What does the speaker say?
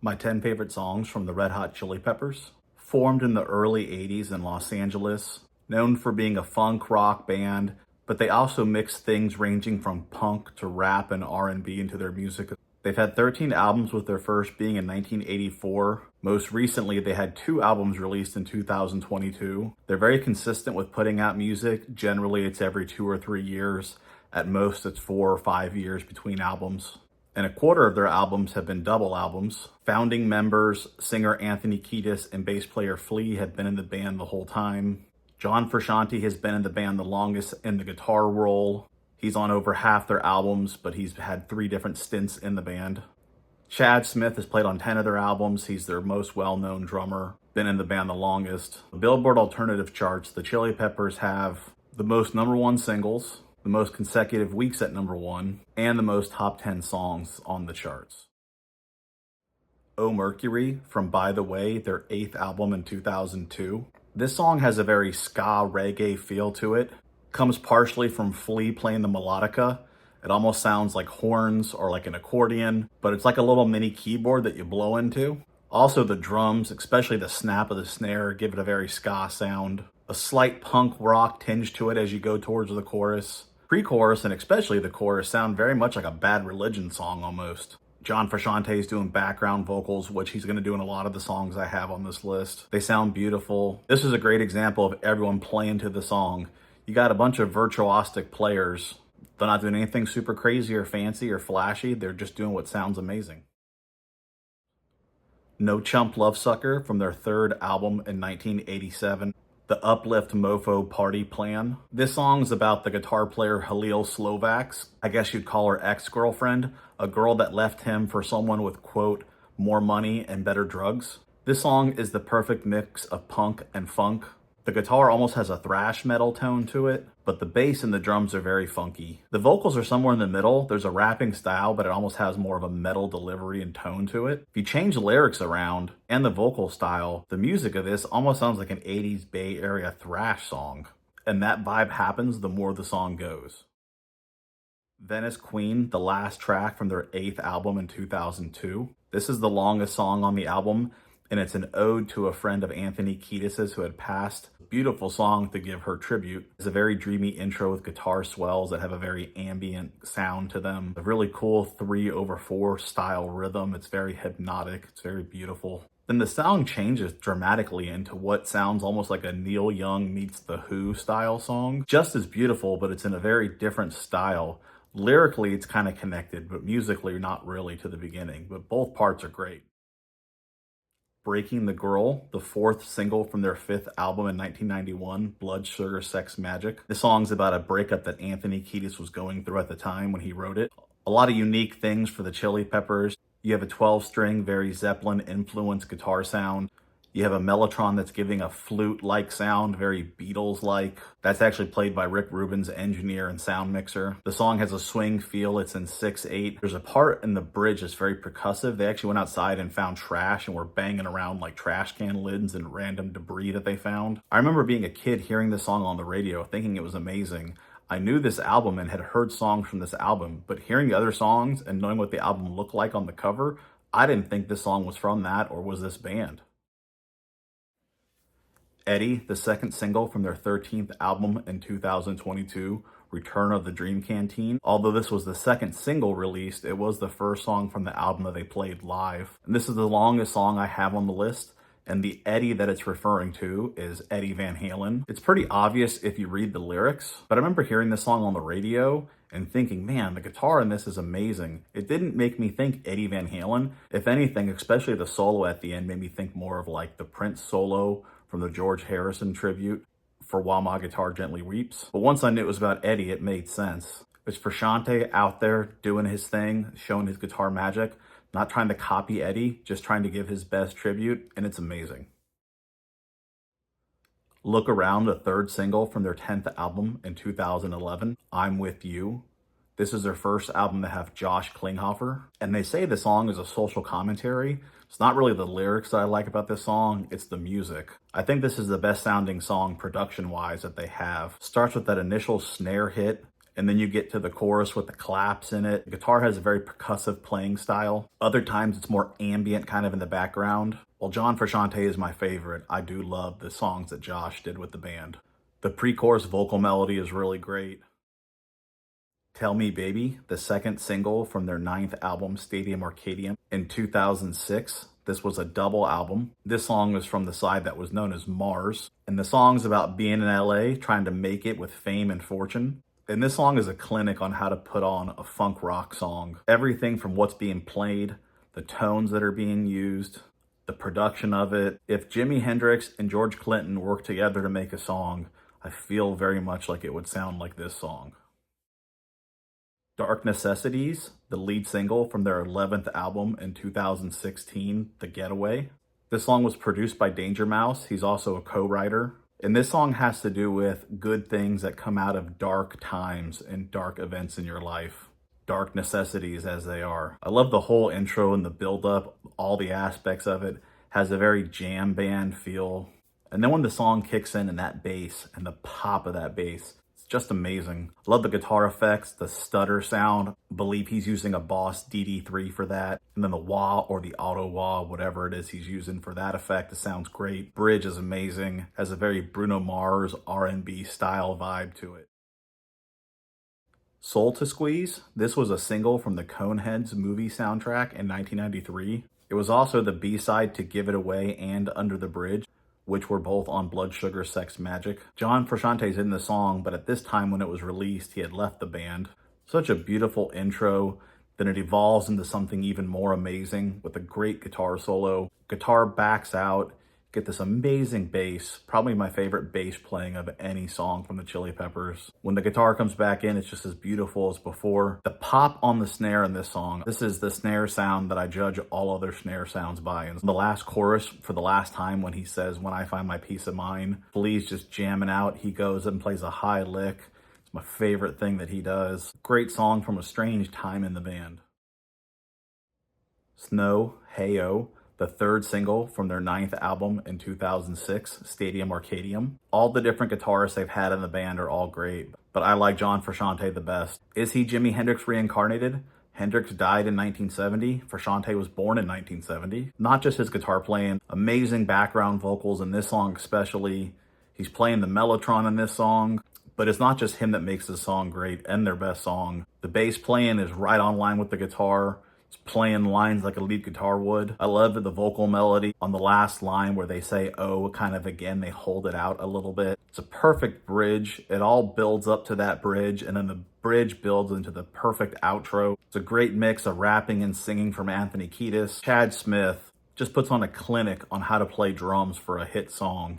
My 10 favorite songs from the Red Hot Chili Peppers. Formed in the early 80s in Los Angeles, known for being a funk rock band, but they also mix things ranging from punk to rap and R&B into their music. They've had 13 albums, with their first being in 1984. Most recently, they had 2 albums released in 2022. They're very consistent with putting out music. Generally, it's every 2 or 3 years. At most, it's 4 or 5 years between albums. And a quarter of their albums have been double albums. Founding members, singer Anthony Kiedis and bass player Flea, have been in the band the whole time. John Frusciante has been in the band the longest in the guitar role. He's on over half their albums, but he's had 3 different stints in the band. Chad Smith has played on 10 of their albums. He's their most well-known drummer, been in the band the longest. Billboard Alternative charts, the Chili Peppers have the most #1 singles, the most consecutive weeks at #1, and the most top 10 songs on the charts. Oh Mercury from By the Way, their 8th album in 2002. This song has a very ska reggae feel to it. Comes partially from Flea playing the melodica. It almost sounds like horns or like an accordion, but it's like a little mini keyboard that you blow into. Also the drums, especially the snap of the snare, give it a very ska sound. A slight punk rock tinge to it as you go towards the chorus. Pre-chorus and especially the chorus sound very much like a Bad Religion song almost. John Frusciante is doing background vocals, which he's going to do in a lot of the songs I have on this list. They sound beautiful. This is a great example of everyone playing to the song. You got a bunch of virtuosic players. They're not doing anything super crazy or fancy or flashy. They're just doing what sounds amazing. No Chump Love Sucker from their 3rd album in 1987. The Uplift Mofo Party Plan. This song's about the guitar player Halil Slovak's, I guess you'd call her ex-girlfriend, a girl that left him for someone with, quote, more money and better drugs. This song is the perfect mix of punk and funk. The guitar almost has a thrash metal tone to it, but the bass and the drums are very funky. The vocals are somewhere in the middle. There's a rapping style, but it almost has more of a metal delivery and tone to it. If you change the lyrics around and the vocal style, the music of this almost sounds like an 80s Bay Area thrash song. And that vibe happens the more the song goes. Venice Queen, the last track from their 8th album in 2002. This is the longest song on the album, and it's an ode to a friend of Anthony Kiedis's who had passed. Beautiful song to give her tribute. It's a very dreamy intro with guitar swells that have a very ambient sound to them. A really cool 3/4 style rhythm. It's very hypnotic. It's very beautiful. Then the sound changes dramatically into what sounds almost like a Neil Young meets The Who style song. Just as beautiful, but it's in a very different style. Lyrically, it's kind of connected, but musically, not really to the beginning. But both parts are great. Breaking the Girl, the 4th single from their 5th album in 1991, Blood, Sugar, Sex, Magic. This song's about a breakup that Anthony Kiedis was going through at the time when he wrote it. A lot of unique things for the Chili Peppers. You have a 12-string, very Zeppelin-influenced guitar sound. You have a mellotron that's giving a flute-like sound, very Beatles-like. That's actually played by Rick Rubin's engineer and sound mixer. The song has a swing feel. It's in 6/8. There's a part in the bridge that's very percussive. They actually went outside and found trash and were banging around like trash can lids and random debris that they found. I remember being a kid hearing this song on the radio, thinking it was amazing. I knew this album and had heard songs from this album, but hearing the other songs and knowing what the album looked like on the cover, I didn't think this song was from that or was this band. Eddie, the 2nd single from their 13th album in 2022, Return of the Dream Canteen. Although this was the 2nd single released, it was the first song from the album that they played live. And this is the longest song I have on the list, and the Eddie that it's referring to is Eddie Van Halen. It's pretty obvious if you read the lyrics, but I remember hearing this song on the radio and thinking, man, the guitar in this is amazing. It didn't make me think Eddie Van Halen. If anything, especially the solo at the end made me think more of like the Prince solo from the George Harrison tribute for While My Guitar Gently Weeps. But once I knew it was about Eddie, it made sense. It's Frusciante out there doing his thing, showing his guitar magic, not trying to copy Eddie, just trying to give his best tribute, and it's amazing. Look Around, the 3rd single from their 10th album in 2011, I'm With You. This is their first album to have Josh Klinghoffer, and they say the song is a social commentary. It's not really the lyrics that I like about this song, it's the music. I think this is the best sounding song production-wise that they have. Starts with that initial snare hit, and then you get to the chorus with the claps in it. The guitar has a very percussive playing style. Other times it's more ambient, kind of in the background. While John Frusciante is my favorite, I do love the songs that Josh did with the band. The pre-chorus vocal melody is really great. Tell Me Baby, the second single from their ninth album, Stadium Arcadium, in 2006. This was a double album. This song was from the side that was known as Mars. And the song's about being in LA, trying to make it with fame and fortune. And this song is a clinic on how to put on a funk rock song. Everything from what's being played, the tones that are being used, the production of it. If Jimi Hendrix and George Clinton worked together to make a song, I feel very much like it would sound like this song. Dark Necessities, the lead single from their 11th album in 2016, The Getaway. This song was produced by Danger Mouse. He's also a co-writer. And this song has to do with good things that come out of dark times and dark events in your life. Dark necessities as they are. I love the whole intro and the build-up, all the aspects of it. Has a very jam band feel. And then when the song kicks in and that bass and the pop of that bass, just amazing. Love the guitar effects, the stutter sound. Believe he's using a Boss DD3 for that. And then the wah or the auto wah, whatever it is he's using for that effect. It sounds great. Bridge is amazing. Has a very Bruno Mars R&B style vibe to it. Soul to Squeeze. This was a single from the Coneheads movie soundtrack in 1993. It was also the B-side to Give It Away and Under the Bridge, which were both on Blood Sugar Sex Magik. John Frusciante's in the song, but at this time when it was released, he had left the band. Such a beautiful intro, then it evolves into something even more amazing with a great guitar solo. Guitar backs out, get this amazing bass, probably my favorite bass playing of any song from the Chili Peppers. When the guitar comes back in, it's just as beautiful as before. The pop on the snare in this song, this is the snare sound that I judge all other snare sounds by. And the last chorus, for the last time, when he says, "When I find my peace of mind," Flea's just jamming out. He goes and plays a high lick. It's my favorite thing that he does. Great song from a strange time in the band. Snow, Hey-O, the third single from their ninth album in 2006, Stadium Arcadium. All the different guitarists they've had in the band are all great, but I like John Frusciante the best. Is he Jimi Hendrix reincarnated? Hendrix died in 1970. Frusciante was born in 1970. Not just his guitar playing, amazing background vocals in this song especially. He's playing the mellotron in this song, but it's not just him that makes this song great and their best song. The bass playing is right on line with the guitar. It's playing lines like a lead guitar would. I love the vocal melody on the last line where they say, "oh," kind of again, they hold it out a little bit. It's a perfect bridge. It all builds up to that bridge, and then the bridge builds into the perfect outro. It's a great mix of rapping and singing from Anthony Kiedis. Chad Smith just puts on a clinic on how to play drums for a hit song.